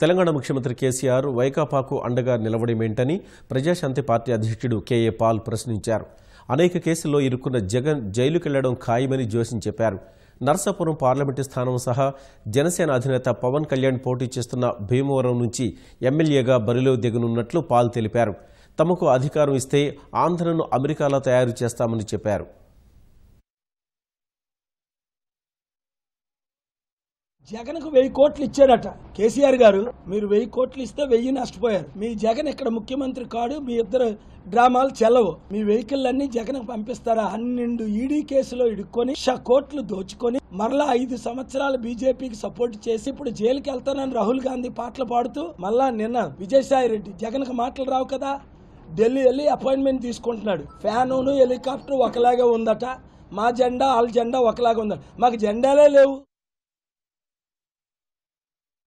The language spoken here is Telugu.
తెలంగాణ ముఖ్యమంత్రి కేసీఆర్ వైకాపాకు అండగా నిలవడమేంటని ప్రజాశాంతి పార్టీ అధ్యక్షుడు కేఏ పాల్ ప్రశ్నించారు. అనేక కేసుల్లో ఇరుక్కున్న జగన్ జైలుకెళ్లడం ఖాయమని జోసిన్ చెప్పారు. నర్సాపురం పార్లమెంటు స్థానం సహా జనసేన అధినేత పవన్ కళ్యాణ్ పోటీ చేస్తున్న భీమవరం నుంచి ఎమ్మెల్యేగా బరిలో దిగనున్నట్లు పాల్ తెలిపారు. తమకు అధికారం ఇస్తే ఆంధ్రను అమెరికాలో తయారు చేస్తామని చెప్పారు. జగన్కు 1000 కోట్లు ఇచ్చారట కేసీఆర్ గారు. మీరు 1000 కోట్లు ఇస్తే 1000 నష్టపోయారు. మీ జగన్ ఇక్కడ ముఖ్యమంత్రి కాడు, మీ ఇద్దరు డ్రామాలు చెల్లవు. మీ వెహికల్ జగన్కు పంపిస్తారా? 12 ఈడీ కేసులో ఇడుక్కొని 1,00,000 కోట్లు దోచుకొని మరలా 5 సంవత్సరాలు బీజేపీకి సపోర్ట్ చేసి ఇప్పుడు జైలుకి వెళ్తానని రాహుల్ గాంధీ పాటలు పాడుతూ మళ్ళా నిన్న విజయసాయి రెడ్డి జగన్కు మాటలు రావు కదా, ఢిల్లీ వెళ్ళి అపాయింట్మెంట్ తీసుకుంటున్నాడు. ఫ్యాను హెలికాప్టర్ ఒకలాగే ఉందట. మా జెండా వాళ్ళ జెండా ఒకలాగా ఉందట. మాకు జెండాలే లేవు.